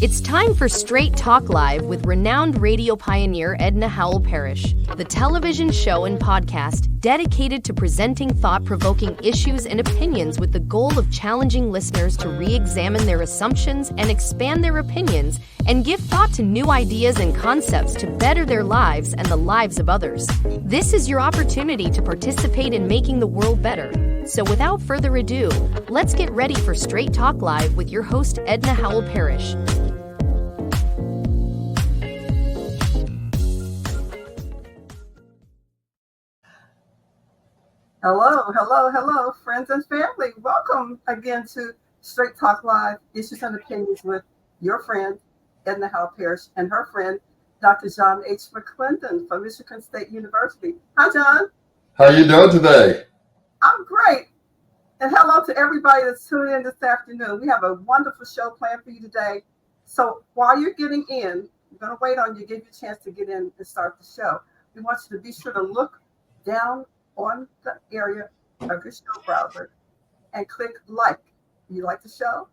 It's time for Straight Talk Live with renowned radio pioneer Edna Parrish, the television show and podcast dedicated to presenting thought-provoking issues and opinions with the goal of challenging listeners to re-examine their assumptions and expand their opinions and give thought to new ideas and concepts to better their lives and the lives of others. This is your opportunity to participate in making the world better. So without further ado, let's get ready for Straight Talk Live with your host Edna Parrish. Hello, friends and family. Welcome again to Straight Talk Live, Issues and Opinions with your friend, Edna Parrish, and her friend, Dr. John H. McClendon from Michigan State University. Hi, John. How you doing today? I'm great. And hello to everybody that's tuning in this afternoon. We have a wonderful show planned for you today. So while you're getting in, we're going to wait on you, give you a chance to get in and start the show. We want you to be sure to look down on the area of your show browser and click like. You like the show?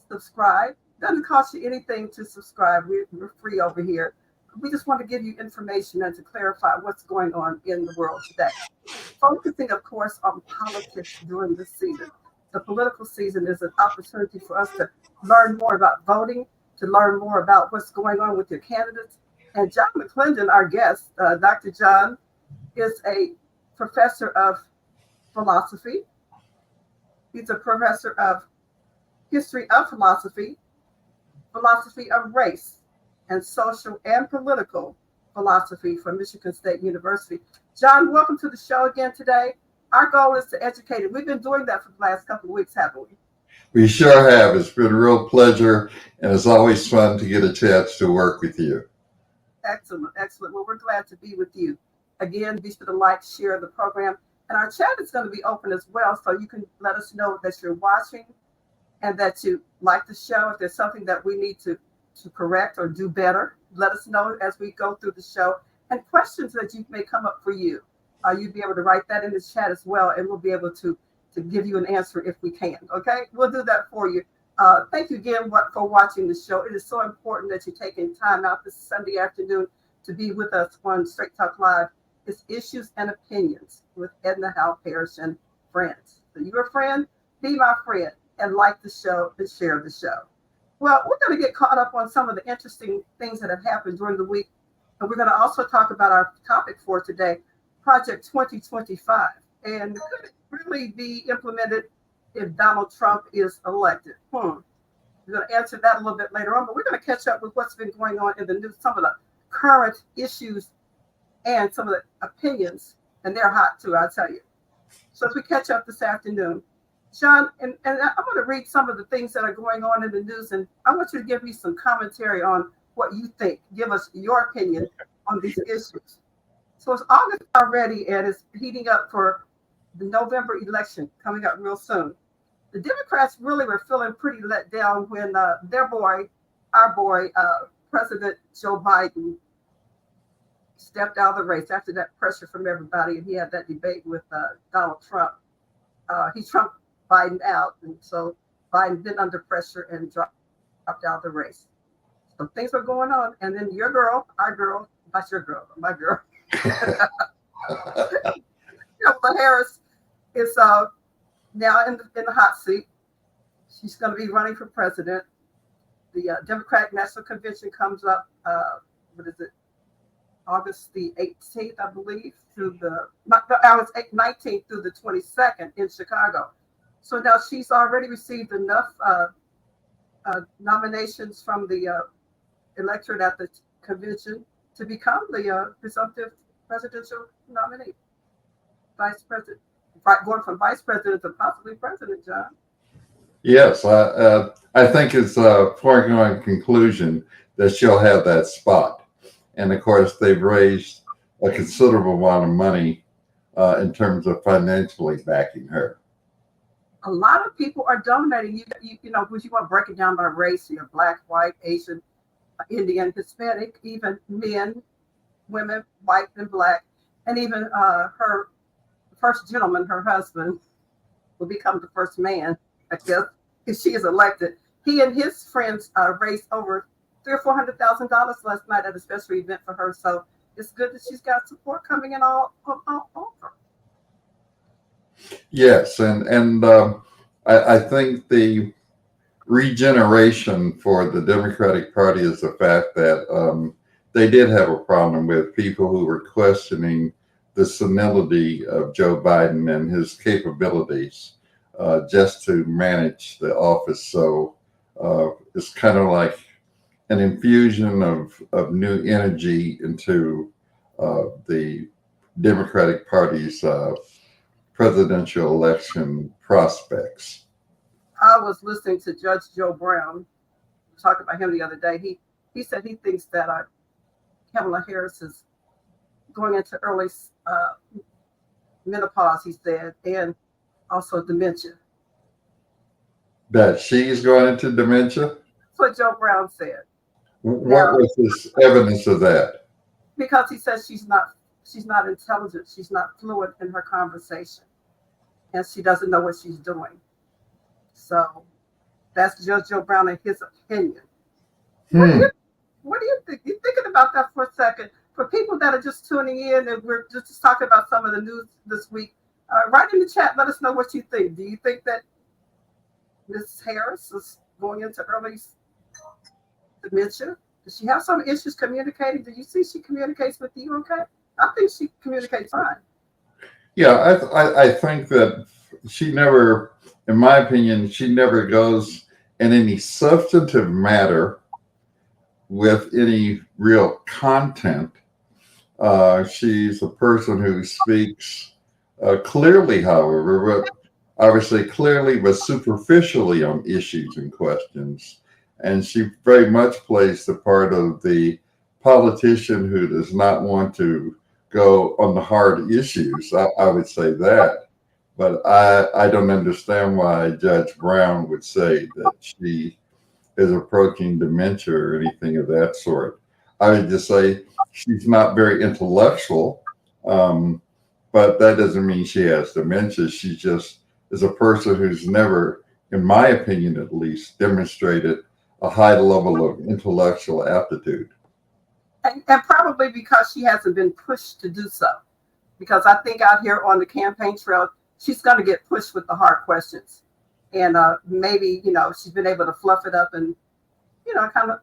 Subscribe. Doesn't cost you anything to subscribe. We're free over here. We just want to give you information and to clarify what's going on in the world today. Focusing, of course, on politics during this season. The political season is an opportunity for us to learn more about voting, to learn more about what's going on with your candidates. And John McClendon, our guest, Dr. John, is a professor of philosophy. He's a professor of history of philosophy, philosophy of race, and social and political philosophy from Michigan State University. John, welcome to the show again today. Our goal is to educate, and we've been doing that for the last couple of weeks, haven't we? We sure have. It's been a real pleasure, and it's always fun to get a chance to work with you. Excellent. Well, we're glad to be with you. Again, be sure to like, share the program. And our chat is going to be open as well, so you can let us know that you're watching and that you like the show. If there's something that we need to correct or do better, let us know as we go through the show. And questions that may come up for you. You'd be able to write that in the chat as well, and we'll be able to give you an answer if we can. Okay? We'll do that for you. Thank you again for watching the show. It is so important that you're taking time out this Sunday afternoon to be with us on Straight Talk Live. It's Issues and Opinions with Edna Parrish and Friends. So you're a friend, be my friend, and like the show and share the show. Well, we're going to get caught up on some of the interesting things that have happened during the week. And we're going to also talk about our topic for today, Project 2025. And could it really be implemented if Donald Trump is elected? We're going to answer that a little bit later on, but we're going to catch up with what's been going on in the news, some of the current issues and some of the opinions, and they're hot too, I'll tell you. So as we catch up this afternoon, John, and I'm going to read some of the things that are going on in the news, and I want you to give me some commentary on what you think. Give us your opinion on these issues. So it's August already, and it's heating up for the November election coming up real soon. The Democrats really were feeling pretty let down when our boy, President Joe Biden, stepped out of the race after that pressure from everybody, and he had that debate with Donald Trump. He trumped Biden out, and so Biden been under pressure and dropped out of the race. So things were going on, and then your girl, our girl, not your girl, but my girl, Kamala Harris is now in the hot seat. She's going to be running for president. The Democratic National Convention comes up. August the 18th, I believe, through the 19th through the 22nd in Chicago. So now she's already received enough nominations from the electorate at the convention to become the presumptive presidential nominee. Vice president, going from vice president to possibly president, John. Yes, I think it's a foregone conclusion that she'll have that spot. And of course, they've raised a considerable amount of money in terms of financially backing her. A lot of people are donating. You know, would you want to break it down by race? You know, Black, white, Asian, Indian, Hispanic, even men, women, white and Black, and even her first gentleman, her husband, will become the first man, I guess, if she is elected he and his friends raised over $300,000 or $400,000 last night at a special event for her. So it's good that she's got support coming in all over. Yes, and I think the regeneration for the Democratic Party is the fact that they did have a problem with people who were questioning the senility of Joe Biden and his capabilities just to manage the office. So it's kind of like an infusion of new energy into the Democratic Party's presidential election prospects. I was listening to Judge Joe Brown talk about him the other day. He said he thinks that Kamala Harris is going into early menopause, he said, and also dementia. That she's going into dementia? That's what Joe Brown said. What was his evidence of that? Because he says she's not intelligent, she's not fluent in her conversation, and she doesn't know what she's doing. So that's Judge Joe Brown and his opinion. What do you think? You're thinking about that for a second. For people that are just tuning in, and we're just talking about some of the news this week, write in the chat, let us know what you think. Do you think that Ms. Harris is going into early dementia? Does she have some issues communicating? Do you see she communicates with you okay? I think she communicates fine. Yeah, I think that she never, in my opinion, she never goes in any substantive matter with any real content. She's a person who speaks clearly, however, but obviously clearly but superficially on issues and questions. And she very much plays the part of the politician who does not want to go on the hard issues. I would say that. But I don't understand why Judge Brown would say that she is approaching dementia or anything of that sort. I would just say she's not very intellectual, but that doesn't mean she has dementia. She just is a person who's never, in my opinion at least, demonstrated a high level of intellectual aptitude. And probably because she hasn't been pushed to do so. Because I think out here on the campaign trail, she's going to get pushed with the hard questions. And maybe, she's been able to fluff it up and, kind of,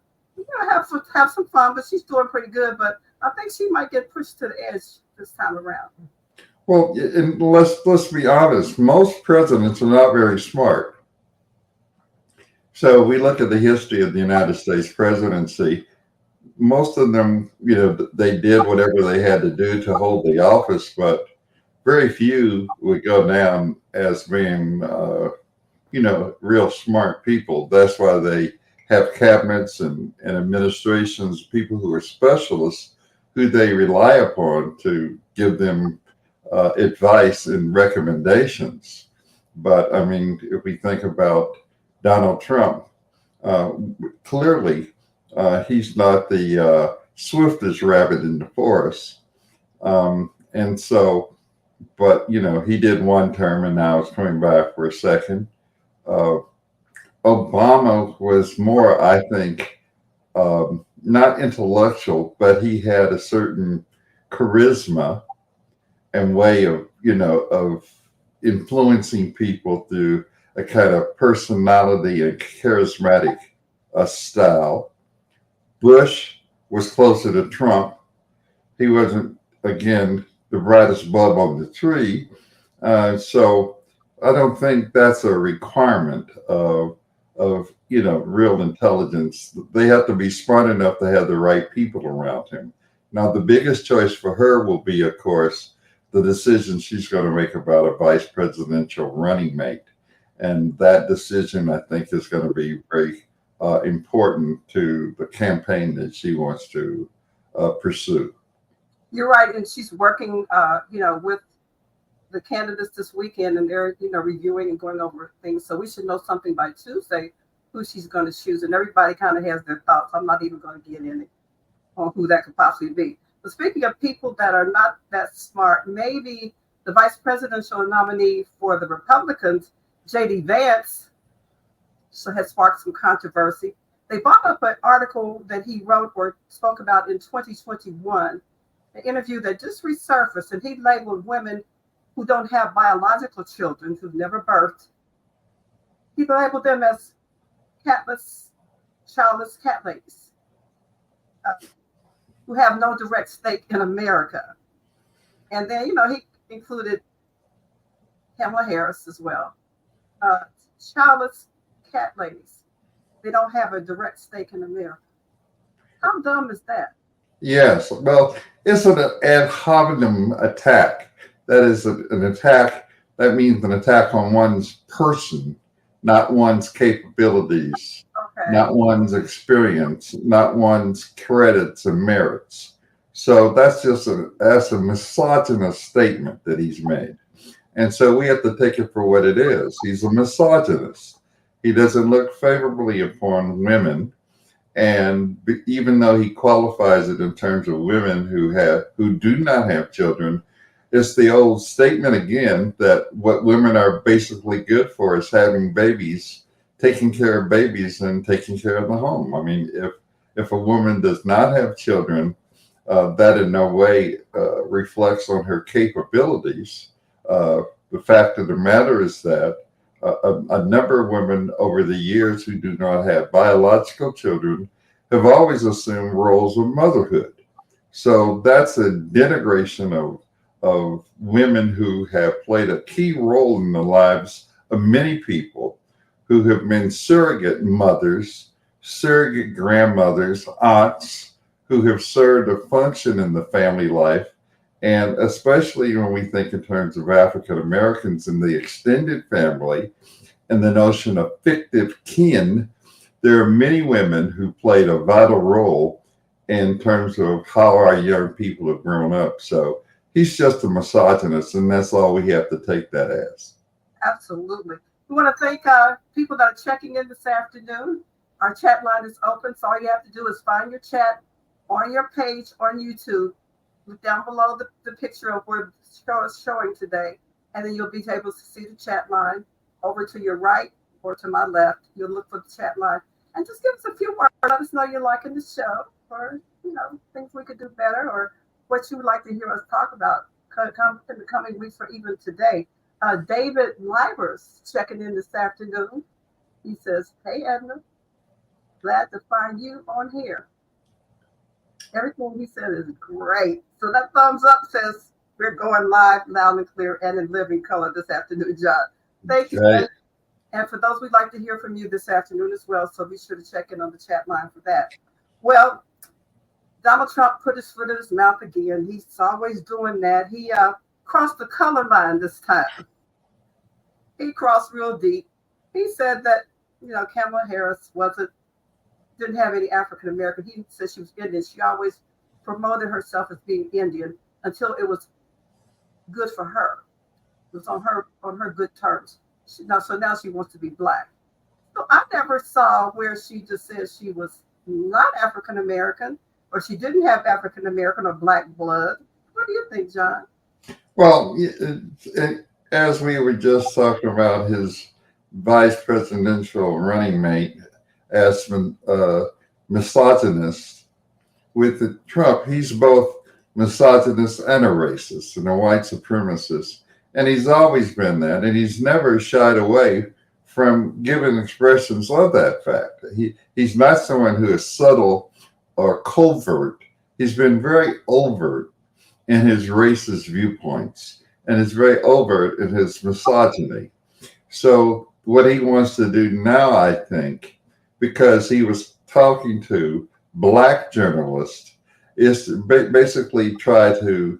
have some fun, but she's doing pretty good. But I think she might get pushed to the edge this time around. Well, and let's be honest, most presidents are not very smart. So we look at the history of the United States presidency. Most of them, they did whatever they had to do to hold the office, but very few would go down as being, real smart people. That's why they have cabinets and administrations, people who are specialists who they rely upon to give them advice and recommendations. But I mean, if we think about Donald Trump, clearly he's not the swiftest rabbit in the forest. And so, but, he did one term and now it's coming back for a second. Obama was more, I think, not intellectual, but he had a certain charisma and way of, of influencing people through a kind of personality and charismatic style. Bush was closer to Trump. He wasn't, again, the brightest bulb on the tree. So I don't think that's a requirement of real intelligence. They have to be smart enough to have the right people around him. Now, the biggest choice for her will be, of course, the decision she's going to make about a vice presidential running mate. And that decision, I think, is going to be very important to the campaign that she wants to pursue. You're right. And she's working, with the candidates this weekend, and they're, reviewing and going over things. So we should know something by Tuesday who she's going to choose. And everybody kind of has their thoughts. I'm not even going to get in it on who that could possibly be. But speaking of people that are not that smart, maybe the vice presidential nominee for the Republicans, J.D. Vance, so has sparked some controversy. They brought up an article that he wrote or spoke about in 2021, an interview that just resurfaced, and he labeled women who don't have biological children, who've never birthed. He labeled them as childless cat ladies, who have no direct stake in America. And then, he included Kamala Harris as well. Childless cat ladies. They don't have a direct stake in America. How dumb is that? Yes. Well, it's an ad hominem attack. That is an attack. That means an attack on one's person, not one's capabilities, not one's experience, not one's credits and merits. So that's a misogynist statement that he's made. And so we have to take it for what it is. He's a misogynist. He doesn't look favorably upon women. And even though he qualifies it in terms of women who do not have children, it's the old statement again that what women are basically good for is having babies, taking care of babies, and taking care of the home. I mean, if a woman does not have children, that in no way reflects on her capabilities. The fact of the matter is that a number of women over the years who do not have biological children have always assumed roles of motherhood. So that's a denigration of women who have played a key role in the lives of many people, who have been surrogate mothers, surrogate grandmothers, aunts, who have served a function in the family life. And especially when we think in terms of African Americans in the extended family and the notion of fictive kin, there are many women who played a vital role in terms of how our young people have grown up. So he's just a misogynist, and that's all we have to take that as. Absolutely. We want to thank people that are checking in this afternoon. Our chat line is open, so all you have to do is find your chat on your page on YouTube. Look down below the picture of where the show is showing today, and then you'll be able to see the chat line. Over to your right or to my left, you'll look for the chat line, and just give us a few words. Let us know you're liking the show, or things we could do better, or what you would like to hear us talk about in the coming weeks, or even today. David Livers checking in this afternoon. He says, "Hey Edna, glad to find you on here." Everything he said is great. So that thumbs up says we're going live, loud and clear, and in living color this afternoon, John. Thank you. Right. And for those, we'd like to hear from you this afternoon as well. So be sure to check in on the chat line for that. Well, Donald Trump put his foot in his mouth again. He's always doing that. He crossed the color line this time. He crossed real deep. He said that, Kamala Harris didn't have any African American. He said she was Indian. She always promoted herself as being Indian until it was good for her. It was on her good terms. So now she wants to be Black. So I never saw where she just said she was not African American, or she didn't have African American or Black blood. What do you think, John? Well, as we were just talking about his vice presidential running mate as misogynist with Trump, he's both misogynist and a racist and a white supremacist. And he's always been that. And he's never shied away from giving expressions of that fact. He's not someone who is subtle or covert. He's been very overt in his racist viewpoints, and is very overt in his misogyny. So what he wants to do now, I think, because he was talking to Black journalists, is to basically try to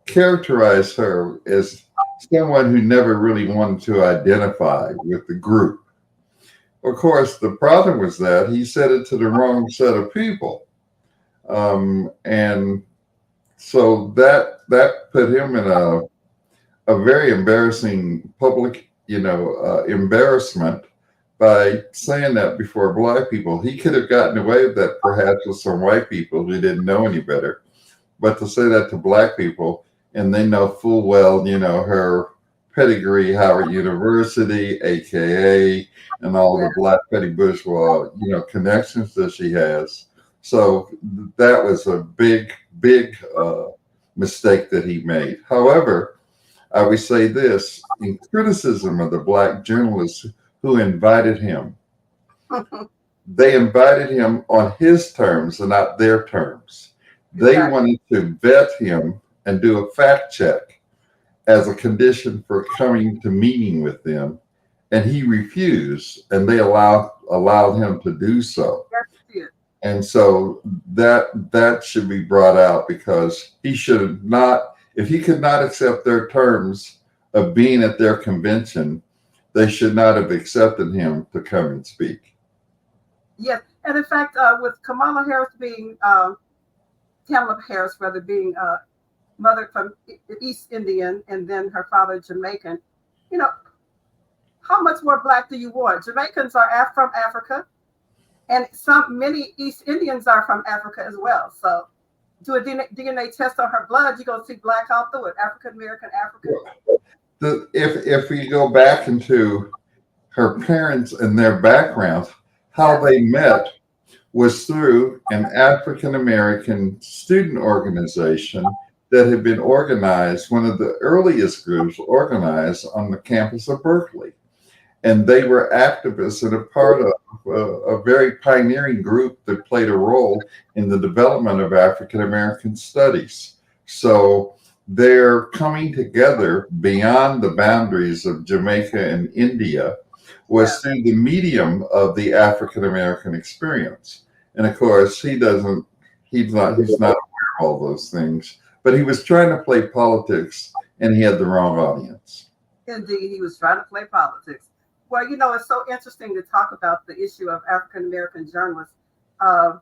characterize her as someone who never really wanted to identify with the group. Of course, the problem was that he said it to the wrong set of people. And so that put him in a very embarrassing public, embarrassment by saying that before Black people. He could have gotten away with that perhaps with some white people who didn't know any better. But to say that to Black people, and they know full well, her pedigree, Howard University, AKA, and all Yeah. the black petty bourgeois, connections that she has. So that was a big, big mistake that he made. However, I would say this in criticism of the black journalists who invited him. They invited him on his terms and not their terms. They Exactly. wanted to vet him and do a fact check as a condition for coming to meeting with them, and he refused, and they allowed him to do so. Yes, he did. And so that should be brought out, because he should not, if he could not accept their terms of being at their convention, they should not have accepted him to come and speak. Yes, and in fact, with Kamala Harris being Kamala Harris, rather, being mother from East Indian and then her father Jamaican, how much more black do you want? Jamaicans are from Africa, and many East Indians are from Africa as well. So do a DNA test on her blood, you're gonna see black all through it, African American, African. If we go back into her parents and their background, how they met was through an African American student organization that had been organized, one of the earliest groups organized on the campus of Berkeley. And they were activists and a part of a very pioneering group that played a role in the development of African American studies. So their coming together beyond the boundaries of Jamaica and India was through the medium of the African American experience. And of course, he's not aware of all those things, but he was trying to play politics and he had the wrong audience. Indeed, he was trying to play politics. Well, it's so interesting to talk about the issue of African American journalists. And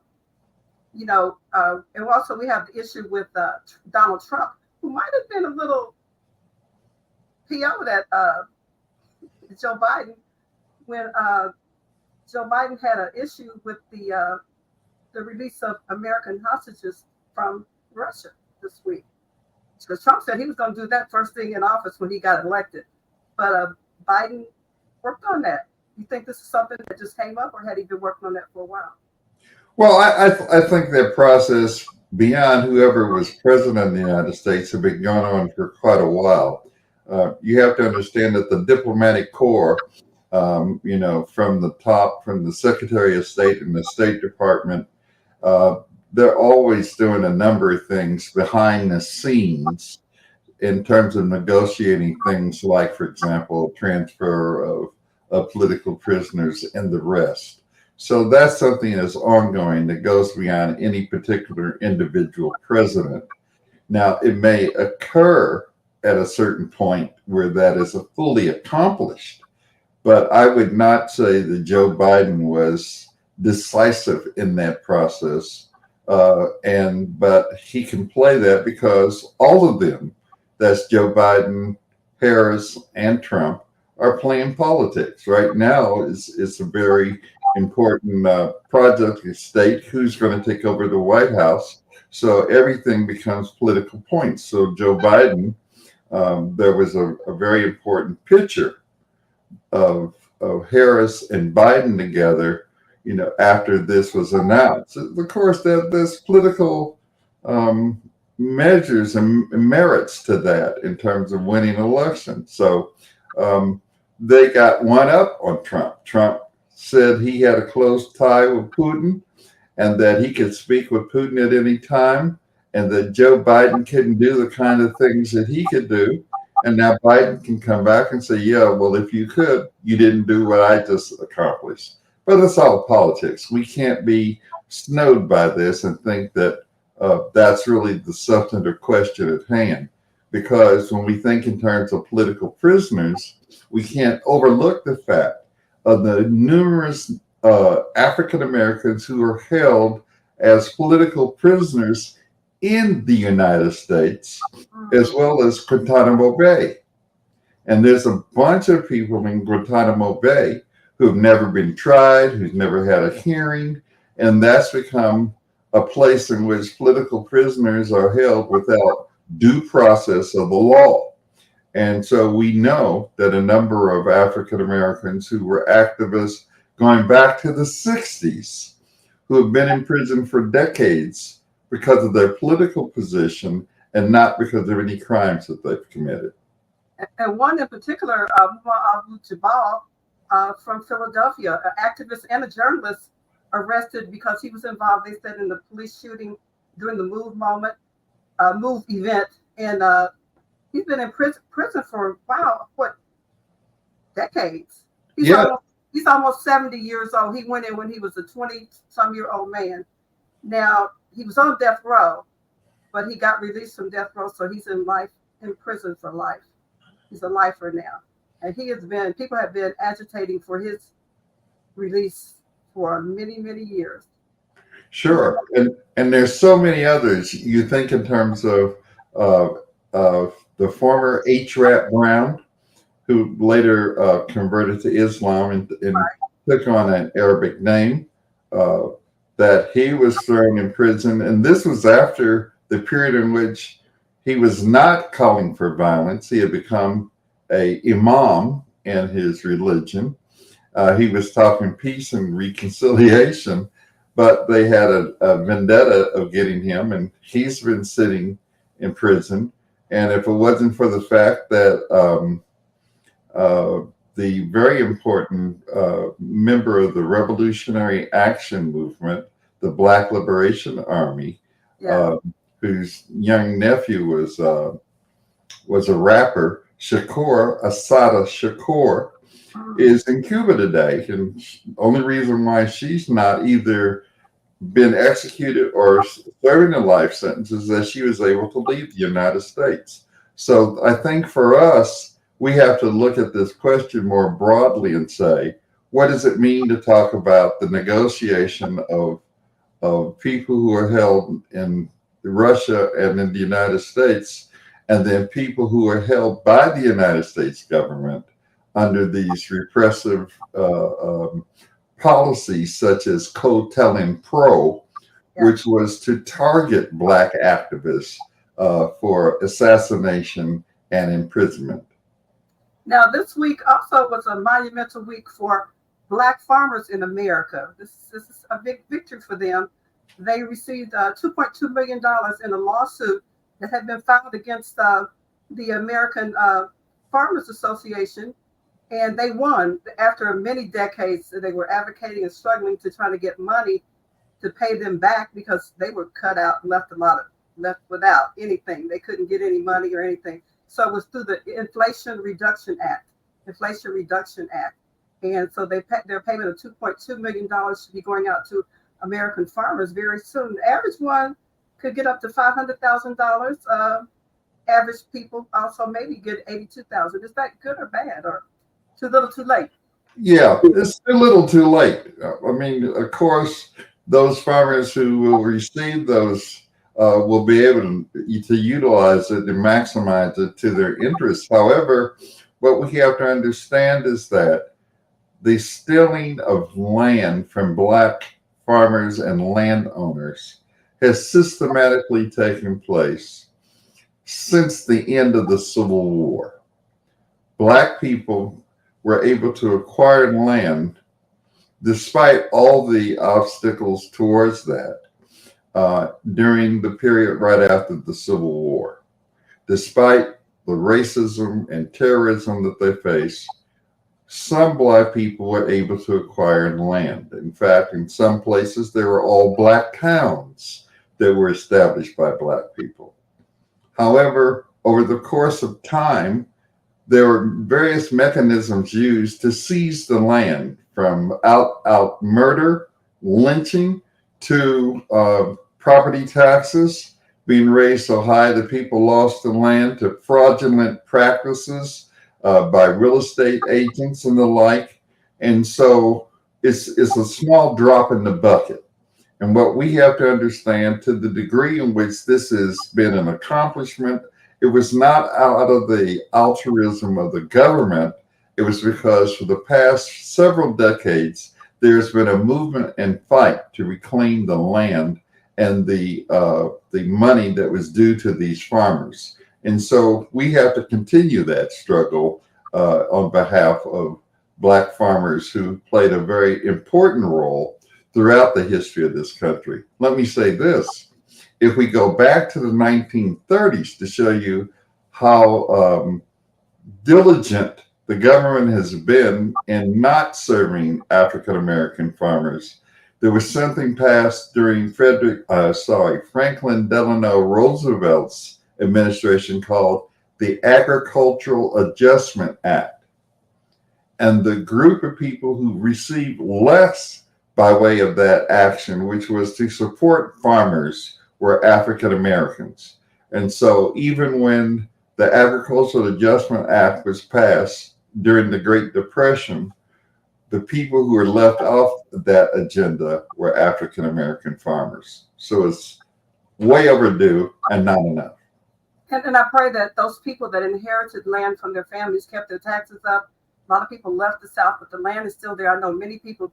also we have the issue with Donald Trump, who might have been a little PO'd at Joe Biden when Joe Biden had an issue with the release of American hostages from Russia this week. Because Trump said he was going to do that first thing in office when he got elected. But Biden worked on that. You think this is something that just came up, or had he been working on that for a while? Well, I think that process, beyond whoever was president of the United States, had been going on for quite a while. You have to understand that the diplomatic corps, from the top, from the Secretary of State and the State Department, they're always doing a number of things behind the scenes in terms of negotiating things like, for example, transfer of political prisoners and the rest. So that's something that's ongoing that goes beyond any particular individual president. Now, it may occur at a certain point where that is fully accomplished, but I would not say that Joe Biden was decisive in that process. But he can play that because all of them, that's Joe Biden, Harris, and Trump, are playing politics. Right now, it's a very important project at stake. Who's going to take over the White House? So everything becomes political points. So Joe Biden, there was a very important picture of Harris and Biden together, after this was announced. Of course, there's political measures and merits to that in terms of winning elections. So they got one up on Trump. Trump said he had a close tie with Putin and that he could speak with Putin at any time, and that Joe Biden couldn't do the kind of things that he could do. And now Biden can come back and say, yeah, well, if you could, you didn't do what I just accomplished. But it's all politics. We can't be snowed by this and think that that's really the substantive question at hand. Because when we think in terms of political prisoners, we can't overlook the fact of the numerous African Americans who are held as political prisoners in the United States, as well as Guantanamo Bay. And there's a bunch of people in Guantanamo Bay who've never been tried, who've never had a hearing, and that's become a place in which political prisoners are held without due process of the law. And so we know that a number of African Americans who were activists going back to the 60s, who have been in prison for decades because of their political position and not because of any crimes that they've committed. And one in particular, Abu Jabal from Philadelphia, an activist and a journalist, arrested because he was involved, they said, in the police shooting during the MOVE event. And he's been in prison for, wow, what, decades? He's almost 70 years old. He went in when he was a 20-some-year-old man. Now, he was on death row, but he got released from death row, so he's in prison for life. He's a lifer now. And people have been agitating for his release for many, many years. Sure. And there's so many others. You think in terms of the former H. Brown, who later converted to Islam and took on an Arabic name, that he was thrown in prison. And this was after the period in which he was not calling for violence. He had become an imam in his religion. He was talking peace and reconciliation, but they had a vendetta of getting him, and he's been sitting in prison. And if it wasn't for the fact that the very important member of the Revolutionary Action Movement, the Black Liberation Army, whose young nephew was a rapper, Asada Shakur, is in Cuba today. And the only reason why she's not either been executed or serving a life sentence is that she was able to leave the United States. So I think for us, we have to look at this question more broadly and say, what does it mean to talk about the negotiation of people who are held in Russia and in the United States, and then people who are held by the United States government under these repressive policies such as Code Telling Pro, which was to target Black activists for assassination and imprisonment. Now, this week also was a monumental week for Black farmers in America. This is a big victory for them. They received $2.2 million in a lawsuit that had been filed against the American Farmers Association, and they won. After many decades, they were advocating and struggling to try to get money to pay them back because they were cut out and left without anything. They couldn't get any money or anything. So it was through the Inflation Reduction Act. And so their payment of $2.2 million should be going out to American farmers very soon. The average one could get up to $500,000. Average people also maybe get $82,000. Is that good or bad, or too little, too late? Yeah, it's a little too late. I mean, of course, those farmers who will receive those will be able to utilize it and maximize it to their interests. However, what we have to understand is that the stealing of land from Black farmers and landowners has systematically taken place since the end of the Civil War. Black people were able to acquire land despite all the obstacles towards that during the period right after the Civil War. Despite the racism and terrorism that they faced, some Black people were able to acquire land. In fact, in some places, there were all Black towns that were established by Black people. However, over the course of time, there were various mechanisms used to seize the land, from out murder, lynching, to property taxes being raised so high that people lost the land, to fraudulent practices by real estate agents and the like. And so it's a small drop in the bucket. And what we have to understand, to the degree in which this has been an accomplishment, it was not out of the altruism of the government. It was because for the past several decades, there's been a movement and fight to reclaim the land and the money that was due to these farmers. And so we have to continue that struggle on behalf of Black farmers who played a very important role throughout the history of this country. Let me say this. If we go back to the 1930s to show you how diligent the government has been in not serving African American farmers, there was something passed during Franklin Delano Roosevelt's administration called the Agricultural Adjustment Act. And the group of people who received less by way of that action, which was to support farmers, were African Americans. And so even when the Agricultural Adjustment Act was passed during the Great Depression, the people who were left off that agenda were African American farmers. So it's way overdue and not enough. And I pray that those people that inherited land from their families kept their taxes up. A lot of people left the South, but the land is still there. I know many people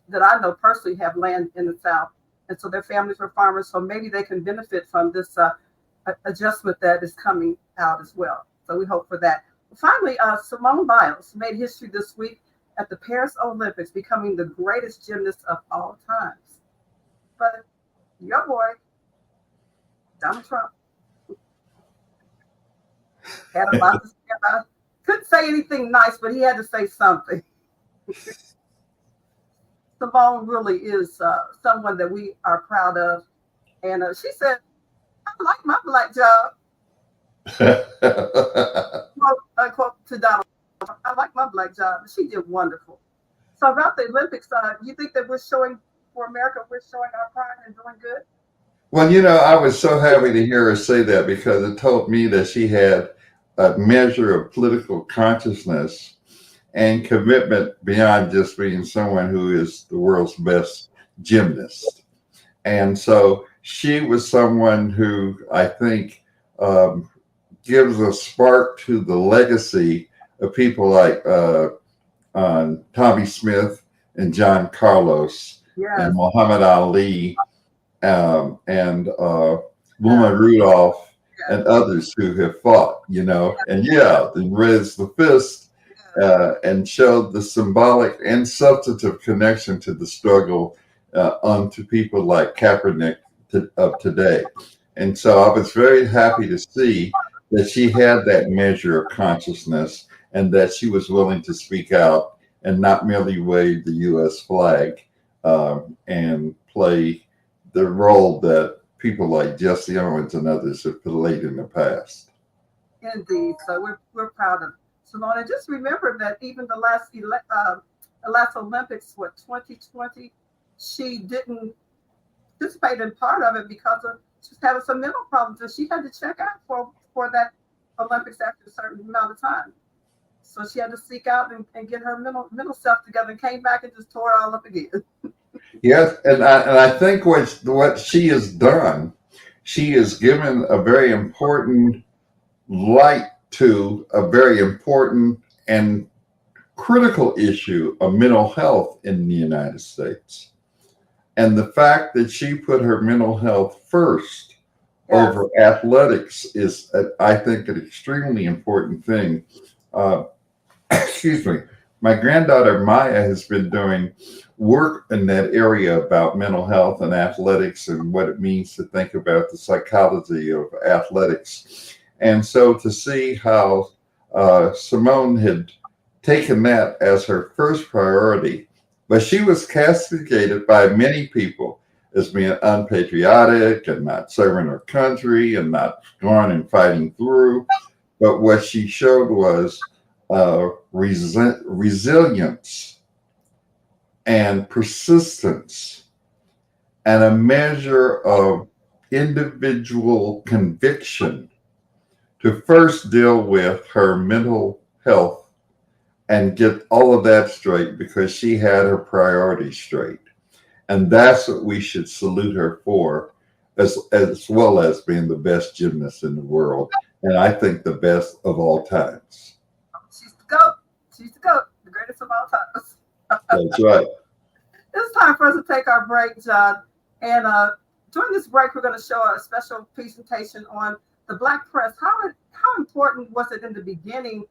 that I know personally have land in the South, and so their families were farmers. So maybe they can benefit from this adjustment that is coming out as well. So we hope for that. Finally, Simone Biles made history this week at the Paris Olympics, becoming the greatest gymnast of all times. But your boy, Donald Trump, had a lot to say about it. Couldn't say anything nice, but he had to say something. Simone really is someone that we are proud of. And she said, I like my black job. Quote to Donald Trump, I like my black job. She did wonderful. So about the Olympics, you think that we're showing, for America, we're showing our pride and doing good? Well, I was so happy to hear her say that because it told me that she had a measure of political consciousness and commitment beyond just being someone who is the world's best gymnast. And so she was someone who I think gives a spark to the legacy of people like Tommy Smith and John Carlos and Muhammad Ali and Wilma Rudolph and others who have fought, and raised the fist and showed the symbolic and substantive connection to the struggle onto people like Kaepernick of today. And so I was very happy to see that she had that measure of consciousness and that she was willing to speak out and not merely wave the U.S. flag and play the role that people like Jesse Owens and others have played in the past. Indeed. So we're proud of Simone. And just remember that even the last Olympics, 2020, she didn't participate in part of it because she was having some mental problems, and she had to check out for that Olympics after a certain amount of time. So she had to seek out and get her mental self together, and came back and just tore it all up again. Yes, and I think what she has done, she has given a very important light to a very important and critical issue of mental health in the United States. And the fact that she put her mental health first over athletics is, I think, an extremely important thing. Excuse me. My granddaughter Maya has been doing work in that area about mental health and athletics and what it means to think about the psychology of athletics. And so to see how Simone had taken that as her first priority, but she was castigated by many people as being unpatriotic and not serving her country and not going and fighting through. But what she showed was resilience and persistence and a measure of individual conviction to first deal with her mental health and get all of that straight because she had her priorities straight. And that's what we should salute her for, as well as being the best gymnast in the world. And I think the best of all times. She's the GOAT. She's the GOAT, the greatest of all times. That's right. It's time for us to take our break, John. And during this break, we're going to show a special presentation on the Black press. how important was it in the beginning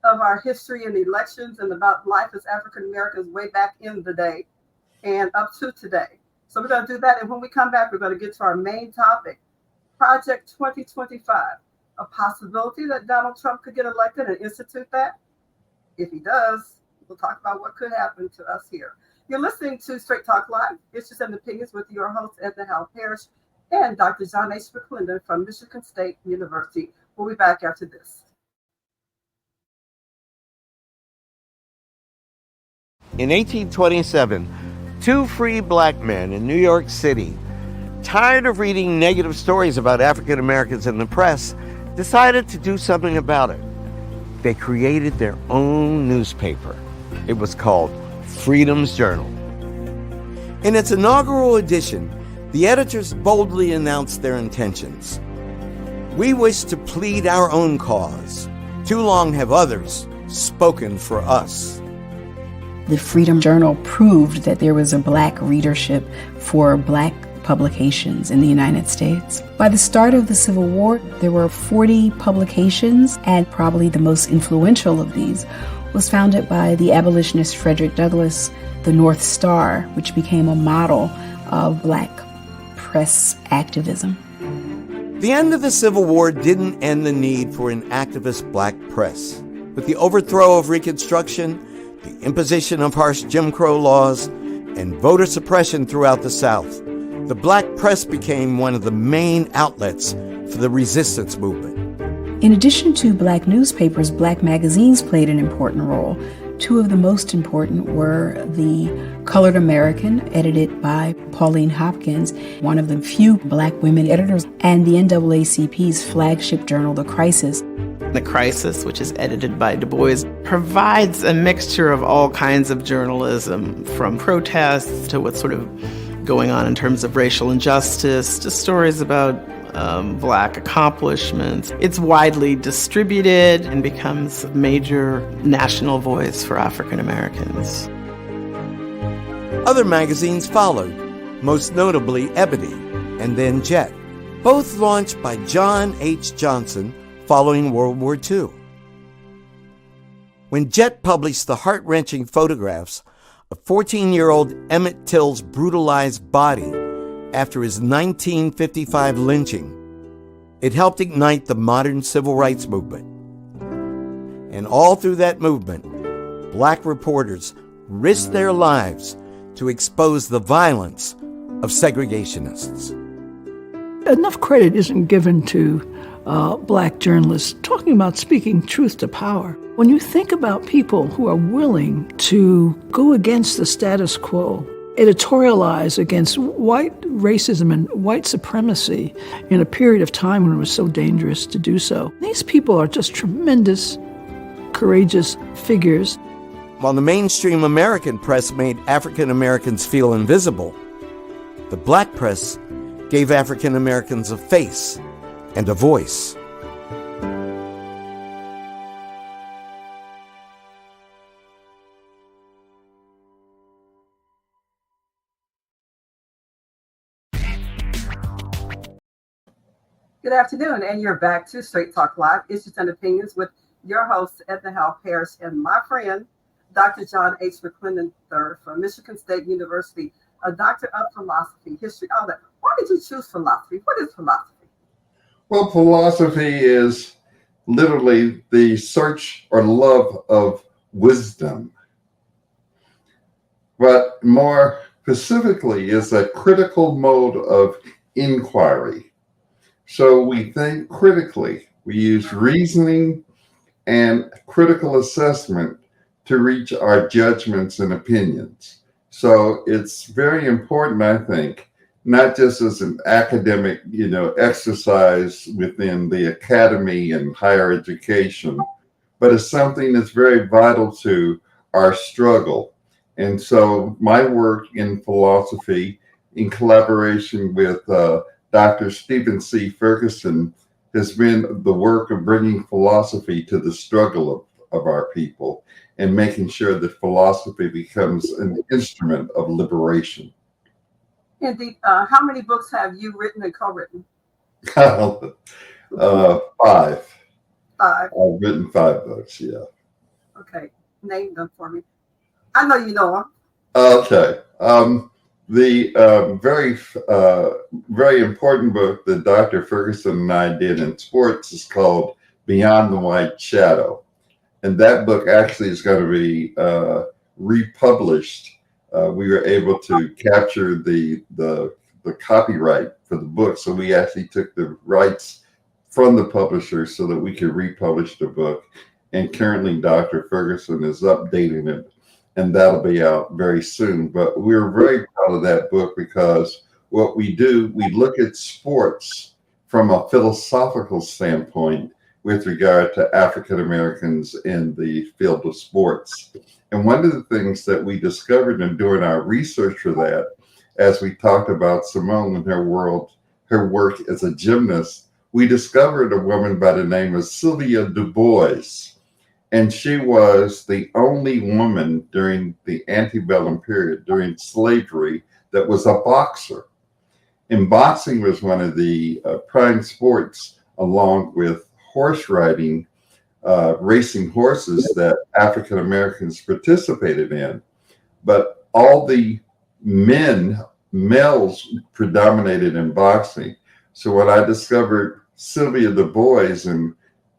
of our history and elections and about life as African Americans way back in the day and up to today? So we're going to do that. And when we come back, we're going to get to our main topic, Project 2025, a possibility that Donald Trump could get elected and institute that. If he does, we'll talk about what could happen to us here. You're listening to Straight Talk Live, Issues and Opinions with your host, Edna Howell Parrish, and Dr. John H. McClendon from Michigan State University. We'll be back after this. In 1827, two free black men in New York City, tired of reading negative stories about African Americans in the press, decided to do something about it. They created their own newspaper. It was called Freedom's Journal. In its inaugural edition, the editors boldly announced their intentions. We wish to plead our own cause. Too long have others spoken for us. The Freedom Journal proved that there was a black readership for black publications in the United States. By the start of the Civil War, there were 40 publications, and probably the most influential of these was founded by the abolitionist Frederick Douglass, the North Star, which became a model of black press activism. The end of the Civil War didn't end the need for an activist black press. With the overthrow of Reconstruction, the imposition of harsh Jim Crow laws, and voter suppression throughout the South, the black press became one of the main outlets for the resistance movement. In addition to black newspapers, black magazines played an important role. Two of the most important were the Colored American, edited by Pauline Hopkins, one of the few black women editors, and the NAACP's flagship journal, The Crisis. The Crisis, which is edited by Du Bois, provides a mixture of all kinds of journalism, from protests to what's sort of going on in terms of racial injustice, to stories about black accomplishments. It's widely distributed and becomes a major national voice for African Americans. Other magazines followed, most notably Ebony and then Jet, both launched by John H. Johnson following World War II. When Jet published the heart-wrenching photographs of 14-year-old Emmett Till's brutalized body after his 1955 lynching, it helped ignite the modern civil rights movement. And all through that movement, black reporters risked their lives to expose the violence of segregationists. Enough credit isn't given to black journalists talking about speaking truth to power. When you think about people who are willing to go against the status quo, editorialize against white racism and white supremacy in a period of time when it was so dangerous to do so, these people are just tremendous, courageous figures. While the mainstream American press made African Americans feel invisible, the black press gave African Americans a face and a voice. Good afternoon, and you're back to Straight Talk Live, Issues and Opinions with your host, Edna Howell Parrish, and my friend, Dr. John H. McClendon III from Michigan State University, a doctor of philosophy, history, all that. Why did you choose philosophy? What is philosophy? Well, philosophy is literally the search or love of wisdom. But more specifically, is a critical mode of inquiry. So we think critically. We use reasoning and critical assessment to reach our judgments and opinions. So it's very important, I think, not just as an academic, exercise within the academy and higher education, but as something that's very vital to our struggle. And so my work in philosophy, in collaboration with Dr. Stephen C. Ferguson, has been the work of bringing philosophy to the struggle of our people and making sure that philosophy becomes an instrument of liberation. Indeed. How many books have you written and co-written? 5. 5. I've written 5 books, yeah. Okay, name them for me. I know you know them. Okay. The very important book that Dr. Ferguson and I did in sports is called Beyond the White Shadow. And that book actually is going to be republished. We were able to capture the copyright for the book. So we actually took the rights from the publisher so that we could republish the book. And currently Dr. Ferguson is updating it, and that'll be out very soon. But we're very proud of that book because what we do, we look at sports from a philosophical standpoint with regard to African Americans in the field of sports. And one of the things that we discovered in doing our research for that, as we talked about Simone and her work as a gymnast, we discovered a woman by the name of Sylvia Du Bois. And she was the only woman during the antebellum period, during slavery, that was a boxer. And boxing was one of the prime sports, along with horse riding, racing horses, that African Americans participated in. But all the males predominated in boxing. So when I discovered Sylvia Du Bois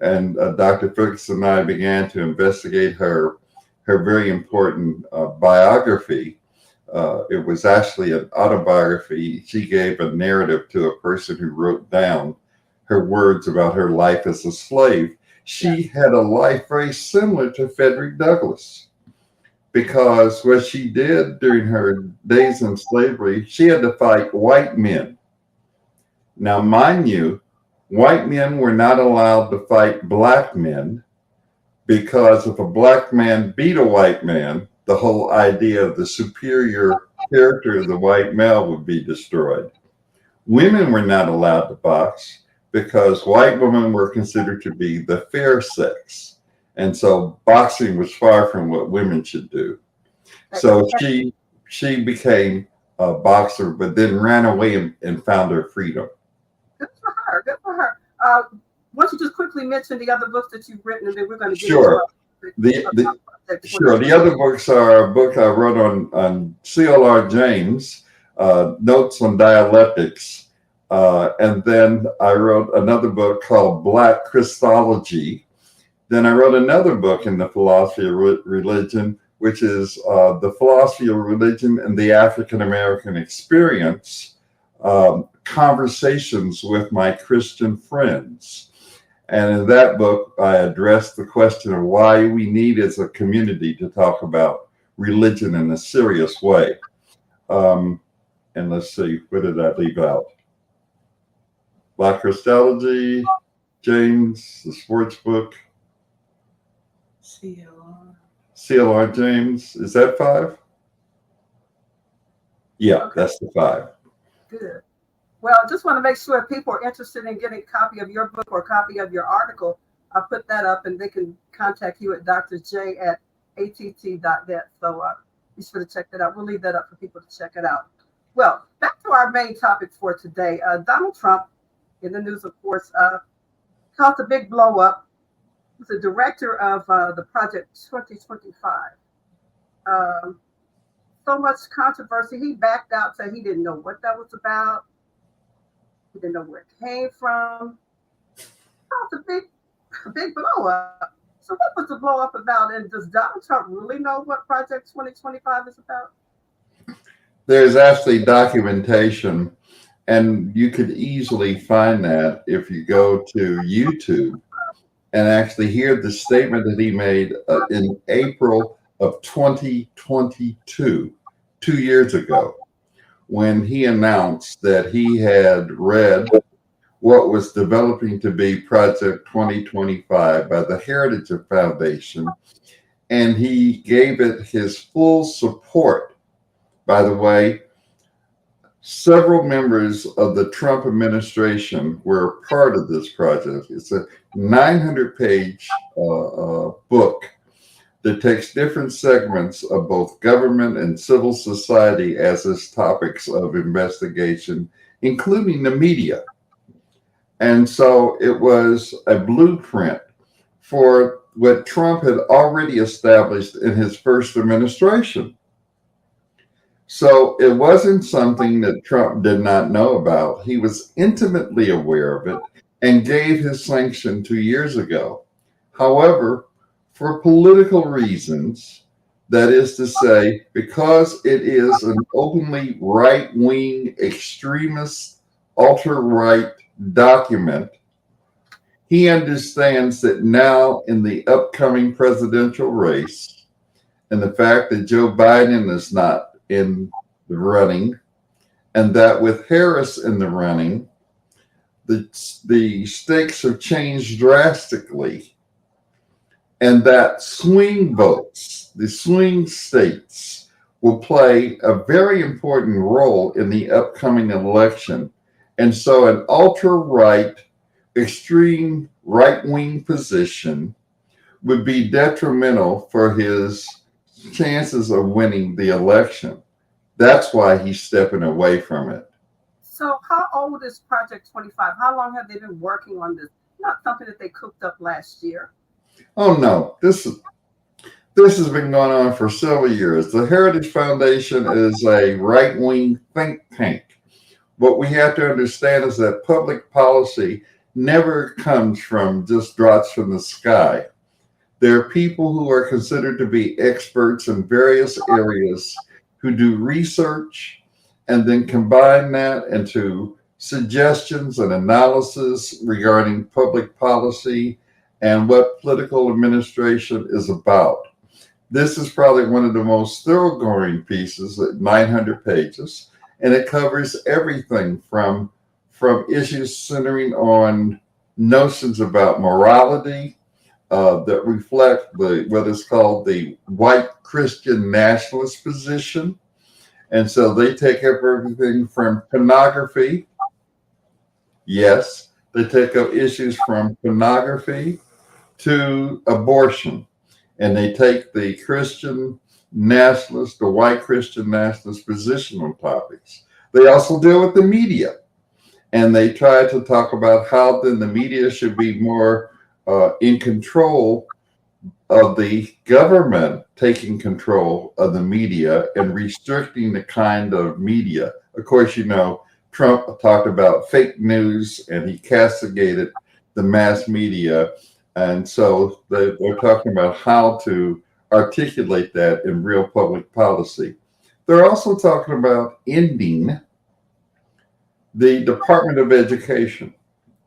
and Dr. Ferguson and I began to investigate her very important biography. It was actually an autobiography. She gave a narrative to a person who wrote down her words about her life as a slave. She had a life very similar to Frederick Douglass, because what she did during her days in slavery, she had to fight white men. Now, mind you, white men were not allowed to fight black men, because if a black man beat a white man, the whole idea of the superior character of the white male would be destroyed. Women were not allowed to box because white women were considered to be the fair sex. And so boxing was far from what women should do. So she became a boxer, but then ran away and found her freedom. Good for her. Good for her. Why don't you just quickly mention the other books that you've written, and then we're going to get Sure. into The other books are a book I wrote on C.L.R. James, Notes on Dialectics. And then I wrote another book called Black Christology. Then I wrote another book in the philosophy of religion, which is The Philosophy of Religion and the African American Experience, Conversations with My Christian Friends. And in that book, I addressed the question of why we need as a community to talk about religion in a serious way. And let's see, what did I leave out? Black Christology, James, the sports book. C.L.R. James. Is that 5? Yeah, okay. That's the 5. Good. Well, I just want to make sure if people are interested in getting a copy of your book or a copy of your article, I'll put that up and they can contact you at drj@att.net. So be sure to check that out. We'll leave that up for people to check it out. Well, back to our main topic for today. Donald Trump, in the news, of course, caused a big blow up. He's the director of the Project 2025. So much controversy. He backed out, said he didn't know what that was about. He didn't know where it came from. That was a big blow up. So what was the blow up about? And does Donald Trump really know what Project 2025 is about? There's actually documentation, and you could easily find that if you go to YouTube and actually hear the statement that he made in April of 2022, 2 years ago, when he announced that he had read what was developing to be Project 2025 by the Heritage Foundation, and he gave it his full support. By the way, several members of the Trump administration were part of this project. It's a 900-page book that takes different segments of both government and civil society as its topics of investigation, including the media. And so it was a blueprint for what Trump had already established in his first administration. So it wasn't something that Trump did not know about. He was intimately aware of it and gave his sanction 2 years ago. However, for political reasons, that is to say, because it is an openly right-wing, extremist, ultra-right document, he understands that now in the upcoming presidential race, and the fact that Joe Biden is not in the running, and that with Harris in the running, the stakes have changed drastically, and that swing votes, the swing states, will play a very important role in the upcoming election. And so an ultra-right, extreme right-wing position would be detrimental for his chances of winning the election. That's why he's stepping away from it. So how old is Project 25? How long have they been working on this? Not something that they cooked up last year. Oh no, this has been going on for several years. The Heritage Foundation is a right-wing think tank. What we have to understand is that public policy never comes from just drops from the sky. There are people who are considered to be experts in various areas who do research and then combine that into suggestions and analysis regarding public policy and what political administration is about. This is probably one of the most thoroughgoing pieces at 900 pages, and it covers everything from issues centering on notions about morality, that reflect what is called the white Christian nationalist position. And so they take up everything from pornography. Yes, they take up issues from pornography to abortion. And they take the Christian nationalist, the white Christian nationalist position on topics. They also deal with the media. And they try to talk about how then the media should be more in control of the government, taking control of the media and restricting the kind of media. Of course, you know, Trump talked about fake news and he castigated the mass media. And so they're talking about how to articulate that in real public policy. They're also talking about ending the Department of Education.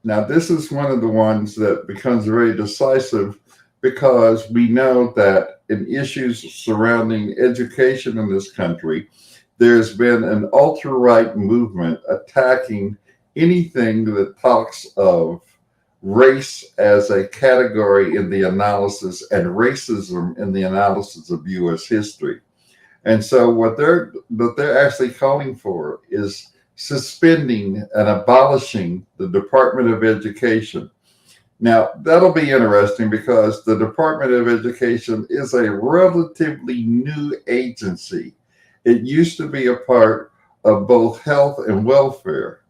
Now, this is one of the ones that becomes very decisive because we know that in issues surrounding education in this country, there's been an ultra-right movement attacking anything that talks of race as a category in the analysis and racism in the analysis of U.S. history. And so what they're actually calling for is suspending and abolishing the Department of Education. Now, that'll be interesting because the Department of Education is a relatively new agency. It used to be a part of both health and welfare.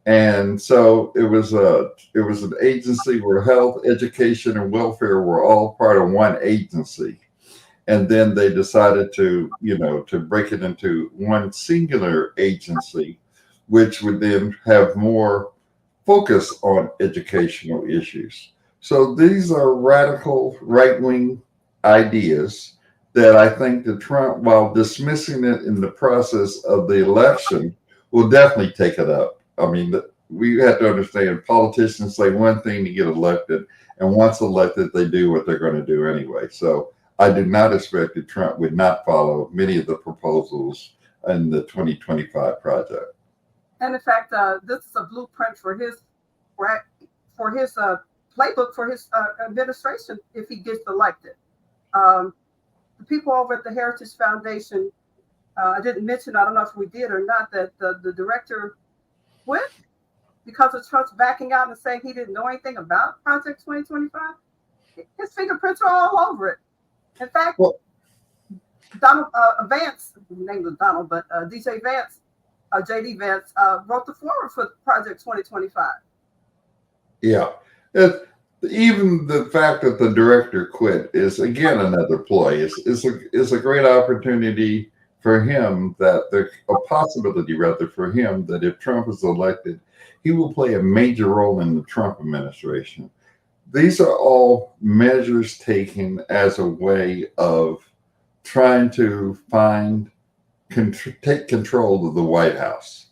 And so it was an agency where health, education, and welfare were all part of one agency. And then they decided to break it into one singular agency, which would then have more focus on educational issues. So these are radical right-wing ideas that I think that Trump, while dismissing it in the process of the election, will definitely take it up. I mean, we have to understand politicians say one thing to get elected, and once elected, they do what they're going to do anyway. So I do not expect that Trump would not follow many of the proposals in the 2025 project. And in fact, this is a blueprint for his playbook for his administration if he gets elected. The people over at the Heritage Foundation, I didn't mention, I don't know if we did or not, that the director quit because of Trump's backing out and saying he didn't know anything about Project 2025. His fingerprints are all over it. In fact, Donald Vance, his name was Donald, but DJ Vance, JD Vance, wrote the foreword for Project 2025. Yeah. even the fact that the director quit is again another ploy. Is a great opportunity for him, that there's a possibility rather for him that if Trump is elected, he will play a major role in the Trump administration. These are all measures taken as a way of trying to take control of the White House.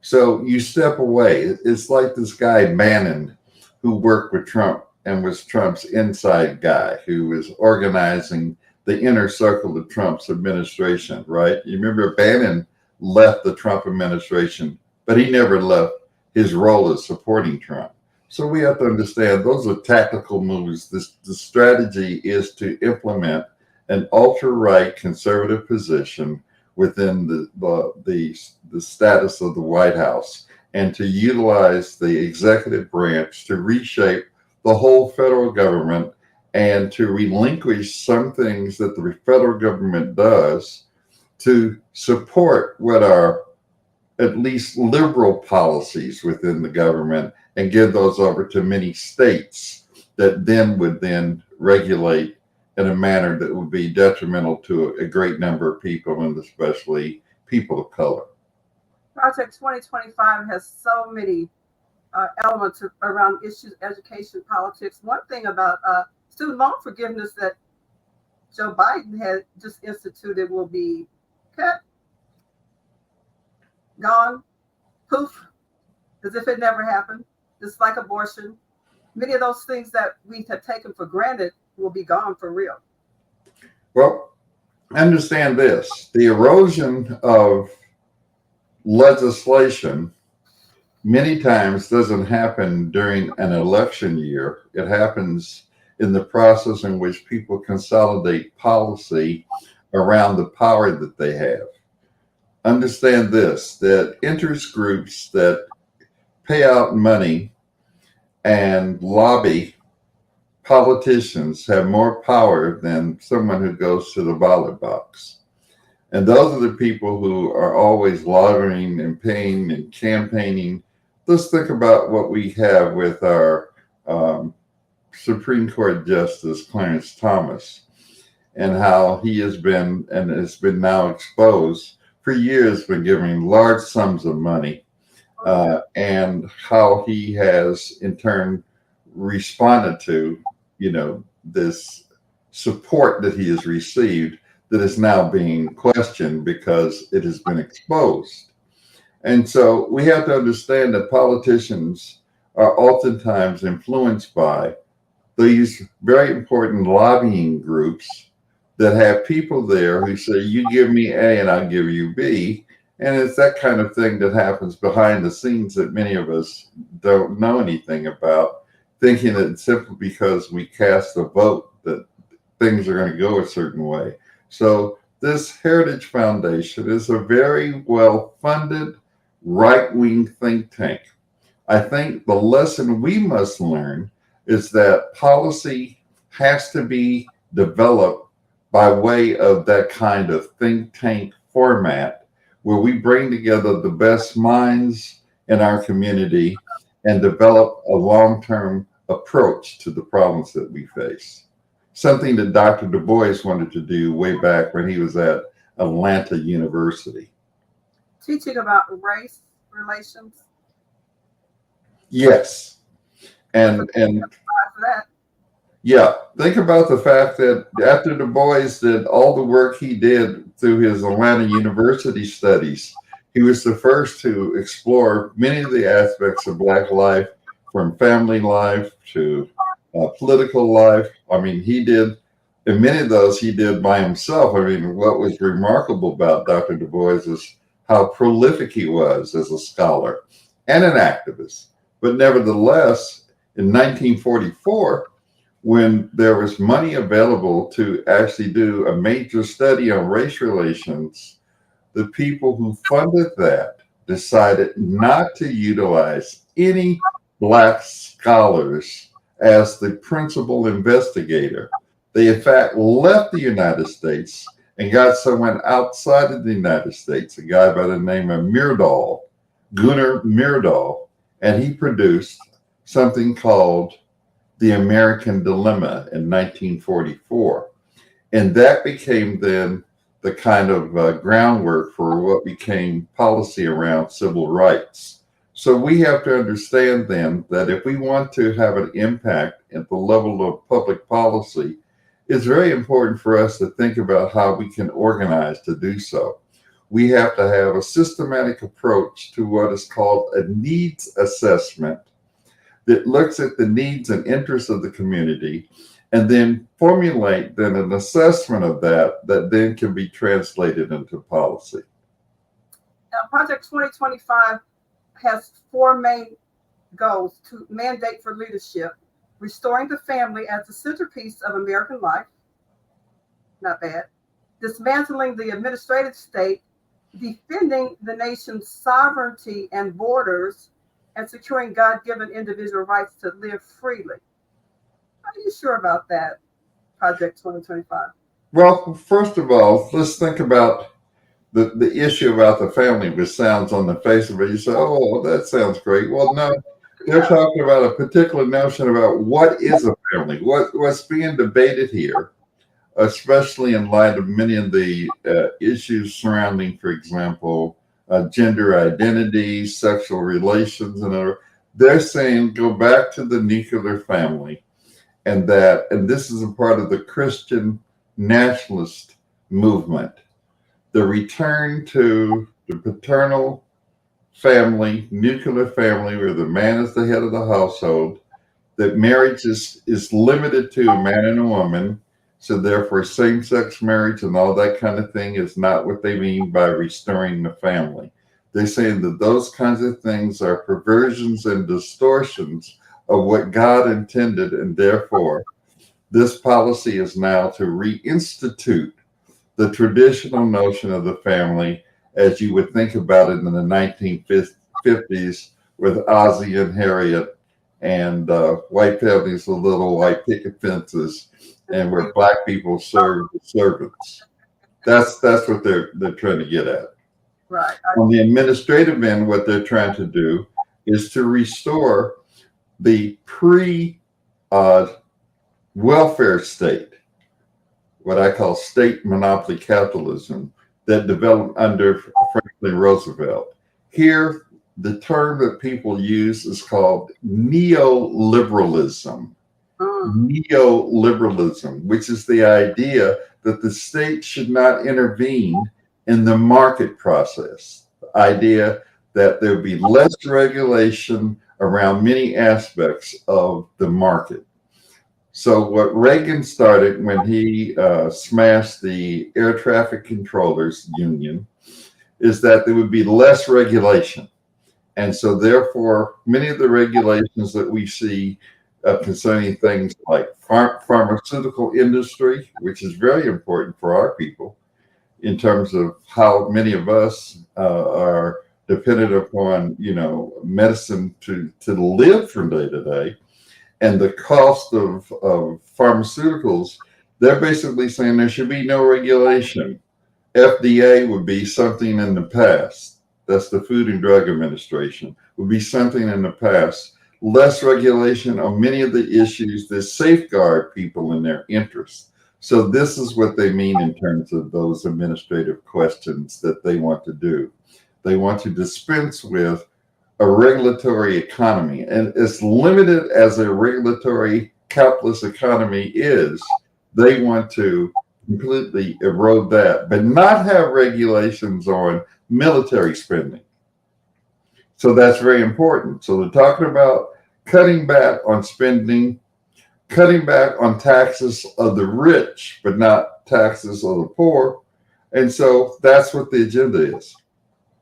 So you step away. It's like this guy Bannon, who worked with Trump and was Trump's inside guy, who was organizing the inner circle of Trump's administration, right? You remember Bannon left the Trump administration, but he never left his role as supporting Trump. So we have to understand those are tactical moves. The strategy is to implement an ultra-right conservative position within the status of the White House, and to utilize the executive branch to reshape the whole federal government and to relinquish some things that the federal government does to support what are at least liberal policies within the government, and give those over to many states that would regulate in a manner that would be detrimental to a great number of people, and especially people of color. Project 2025 has so many elements around issues, education, politics. One thing about student loan forgiveness that Joe Biden had just instituted will be cut, gone, poof, as if it never happened, just like abortion. Many of those things that we have taken for granted will be gone for real. Well, understand this. The erosion of legislation many times doesn't happen during an election year. It happens in the process in which people consolidate policy around the power that they have. Understand this, that interest groups that pay out money and lobby politicians have more power than someone who goes to the ballot box. And those are the people who are always lobbying and paying and campaigning. Let's think about what we have with our Supreme Court Justice Clarence Thomas, and how he has been, and has been now exposed for years, been giving large sums of money, and how he has in turn responded to, this support that he has received that is now being questioned because it has been exposed. And so we have to understand that politicians are oftentimes influenced by these very important lobbying groups that have people there who say, you give me A and I'll give you B. And it's that kind of thing that happens behind the scenes that many of us don't know anything about, thinking that simply because we cast a vote that things are going to go a certain way. So this Heritage Foundation is a very well-funded right-wing think tank. I think the lesson we must learn is that policy has to be developed by way of that kind of think tank format, where we bring together the best minds in our community and develop a long-term approach to the problems that we face. Something that Dr. Du Bois wanted to do way back when he was at Atlanta University. Teaching about race relations. Yes. And yeah, think about the fact that after Du Bois did all the work he did through his Atlanta University studies, he was the first to explore many of the aspects of Black life, from family life to political life. I mean, he did, and many of those he did by himself. I mean, what was remarkable about Dr. Du Bois is how prolific he was as a scholar and an activist. But nevertheless, in 1944, when there was money available to actually do a major study on race relations, the people who funded that decided not to utilize any Black scholars as the principal investigator. They, in fact, left the United States and got someone outside of the United States, a guy by the name of Gunnar Myrdal, and he produced something called The American Dilemma in 1944. And that became then the kind of groundwork for what became policy around civil rights. So we have to understand then that if we want to have an impact at the level of public policy, it's very important for us to think about how we can organize to do so. We have to have a systematic approach to what is called a needs assessment that looks at the needs and interests of the community and then formulate then an assessment of that then can be translated into policy. Now, Project 2025 has four main goals: to mandate for leadership, restoring the family as the centerpiece of American life, not bad, dismantling the administrative state, defending the nation's sovereignty and borders, and securing God-given individual rights to live freely. Are you sure about that, Project 2025? Well, first of all, let's think about the issue about the family, which sounds on the face of it, you say, oh, that sounds great. Well, no, they're talking about a particular notion about what is a family, what's being debated here, especially in light of many of the issues surrounding, for example, gender identity, sexual relations, and other. They're saying go back to the nuclear family, and this is a part of the Christian nationalist movement, the return to the paternal family, nuclear family, where the man is the head of the household, that marriage is limited to a man and a woman. So therefore, same-sex marriage and all that kind of thing is not what they mean by restoring the family. They're saying that those kinds of things are perversions and distortions of what God intended, and therefore, this policy is now to reinstitute the traditional notion of the family as you would think about it in the 1950s with Ozzie and Harriet and white families with little white picket fences, and where black people serve the servants. That's what they're trying to get at. Right. On the administrative end, what they're trying to do is to restore the pre-welfare state, what I call state monopoly capitalism, that developed under Franklin Roosevelt. Here, the term that people use is called neoliberalism. Neoliberalism, which is the idea that the state should not intervene in the market process. The idea that there would be less regulation around many aspects of the market. So what Reagan started when he smashed the air traffic controllers union is that there would be less regulation. And so therefore, many of the regulations that we see concerning things like pharmaceutical industry, which is very important for our people in terms of how many of us are dependent upon, medicine to live from day to day, and the cost of pharmaceuticals, they're basically saying there should be no regulation. FDA would be something in the past. That's the Food and Drug Administration, would be something in the past. Less regulation on many of the issues that safeguard people in their interests. So this is what they mean in terms of those administrative questions that they want to do. They want to dispense with a regulatory economy. And as limited as a regulatory capitalist economy is, they want to completely erode that, but not have regulations on military spending. So that's very important. So they're talking about cutting back on spending, cutting back on taxes of the rich, but not taxes of the poor. And so that's what the agenda is.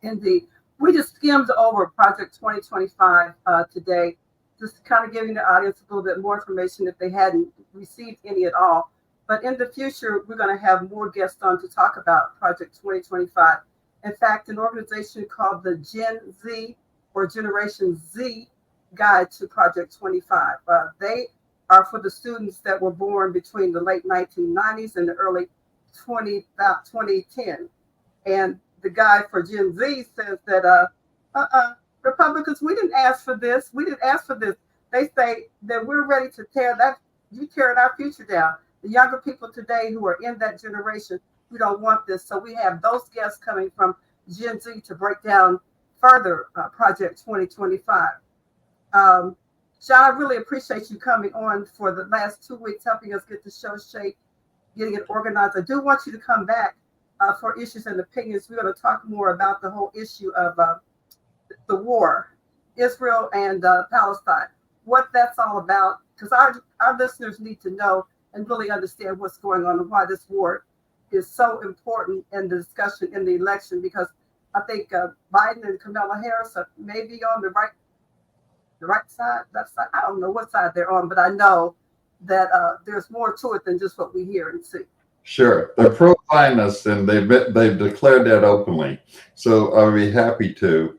Indeed. We just skimmed over Project 2025 today, just kind of giving the audience a little bit more information if they hadn't received any at all. But in the future, we're going to have more guests on to talk about Project 2025. In fact, an organization called the Gen Z or Generation Z Guide to Project 25. They are for the students that were born between the late 1990s and the early 2010. And the guy for Gen Z says that Republicans, we didn't ask for this. We didn't ask for this. they say that we're ready to you tearing our future down. The younger people today who are in that generation, we don't want this. So we have those guests coming from Gen Z to break down further Project 2025. John, I really appreciate you coming on for the last 2 weeks, helping us get the show shape, getting it organized. I do want you to come back for Issues and Opinions. We're going to talk more about the whole issue of the war, Israel and Palestine, what that's all about, because our listeners need to know and really understand what's going on and why this war is so important in the discussion in the election, because I think Biden and Kamala Harris are maybe on the right side, left side. I don't know what side they're on, but I know that there's more to it than just what we hear and see. Sure, they're pro-Zionist, and they've declared that openly. So I'll be happy to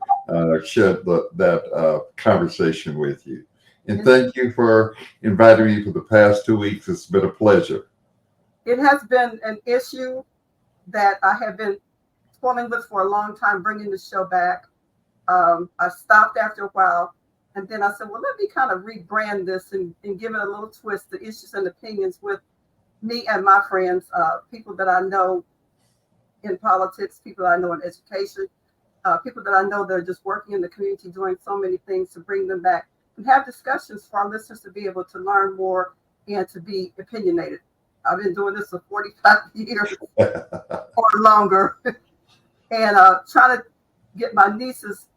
share that conversation with you. And thank you for inviting me for the past 2 weeks. It's been a pleasure. It has been an issue that I have been toiling with for a long time, bringing the show back. I stopped after a while, and then I said, well, let me kind of rebrand this and give it a little twist, the Issues and Opinions with me and my friends, people that I know in politics, people that I know in education, people that I know that are just working in the community, doing so many things to bring them back and have discussions for our listeners to be able to learn more and to be opinionated. I've been doing this for 45 years or longer, and trying to get my nieces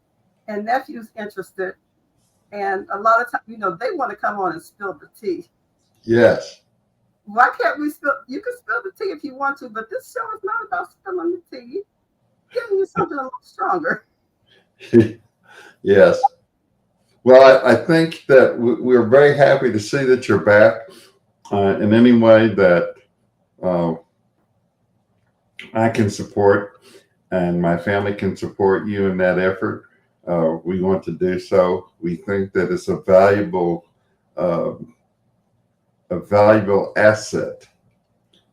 and nephews interested. And a lot of times, they want to come on and spill the tea. Yes. Why can't we spill? You can spill the tea if you want to, but this show is not about spilling the tea. Giving you something a little stronger. Yes. Well, I think that we're very happy to see that you're back in any way that I can support and my family can support you in that effort. We want to do so. We think that it's a valuable asset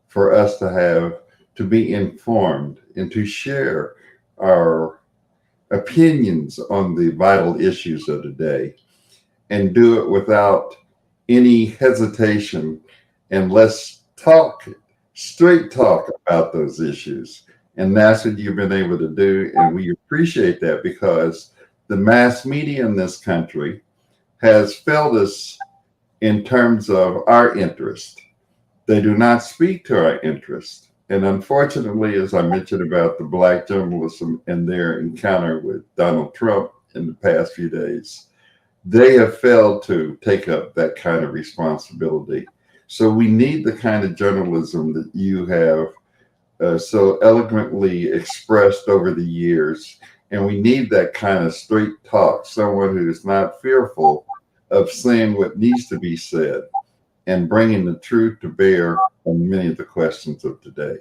for us to have, to be informed and to share our opinions on the vital issues of the day, and do it without any hesitation, and let's straight talk about those issues. And that's what you've been able to do, and we appreciate that, because the mass media in this country has failed us in terms of our interest. They do not speak to our interest. And unfortunately, as I mentioned about the Black journalism and their encounter with Donald Trump in the past few days, they have failed to take up that kind of responsibility. So we need the kind of journalism that you have so eloquently expressed over the years. And we need that kind of straight talk, someone who is not fearful of saying what needs to be said and bringing the truth to bear on many of the questions of today.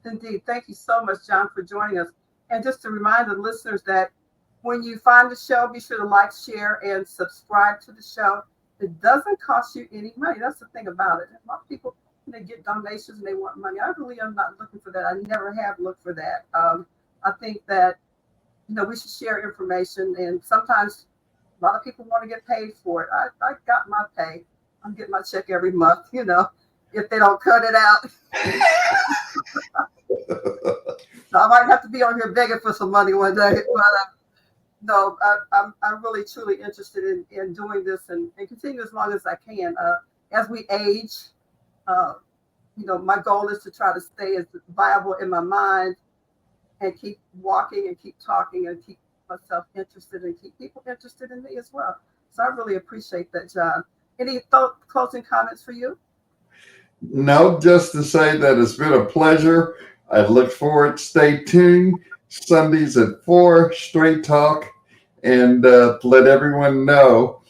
Indeed. Thank you so much, John, for joining us. And just to remind the listeners that when you find the show, be sure to like, share, and subscribe to the show. It doesn't cost you any money. That's the thing about it. A lot of people, they get donations and they want money. I really am not looking for that. I never have looked for that. I think that, we should share information, and sometimes a lot of people want to get paid for it. I got my pay. I'm getting my check every month, if they don't cut it out. So I might have to be on here begging for some money one day. But I'm really truly interested in doing this and continue as long as I can. As we age, my goal is to try to stay as viable in my mind and keep walking and keep talking and keep myself interested and keep people interested in me as well. So I really appreciate that, John. Any closing comments for you? No, just to say that it's been a pleasure. I look forward. Stay tuned. Sundays at 4, Straight Talk, and let everyone know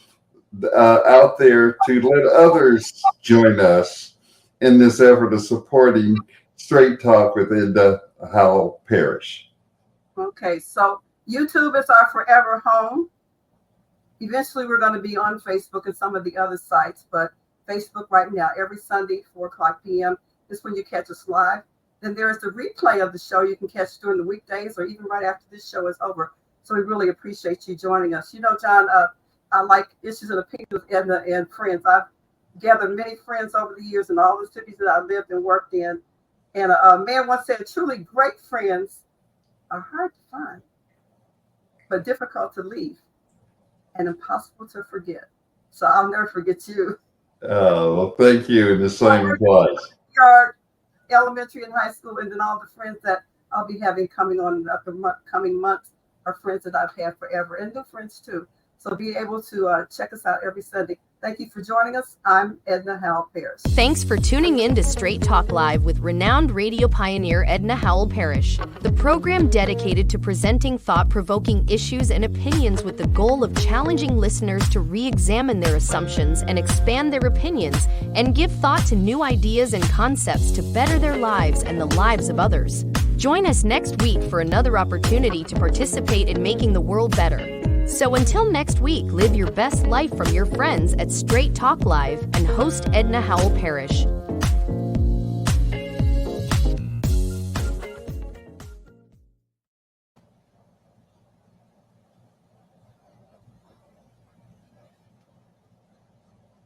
out there to let others join us in this effort of supporting Straight Talk within the Howell Parish. Okay, so YouTube is our forever home. Eventually, we're going to be on Facebook and some of the other sites, but Facebook right now, every Sunday, 4:00 p.m. is when you catch us live. Then there is the replay of the show you can catch during the weekdays or even right after this show is over. So we really appreciate you joining us. John, I like Issues and Opinions with Edna and Friends. I've gathered many friends over the years in all the cities that I lived and worked in. And a man once said, truly great friends are hard to find, but difficult to leave and impossible to forget. So I'll never forget you. Oh, well, thank you. And the same applies. Our elementary and high school, and then all the friends that I'll be having coming on in the coming months are friends that I've had forever, and new friends too. So be able to check us out every Sunday. Thank you for joining us. I'm Edna Howell Parrish. Thanks for tuning in to Straight Talk Live with renowned radio pioneer Edna Howell Parrish, the program dedicated to presenting thought-provoking issues and opinions with the goal of challenging listeners to re-examine their assumptions and expand their opinions and give thought to new ideas and concepts to better their lives and the lives of others. Join us next week for another opportunity to participate in making the world better. So until next week, live your best life from your friends at Straight Talk Live and host Edna Howell Parrish.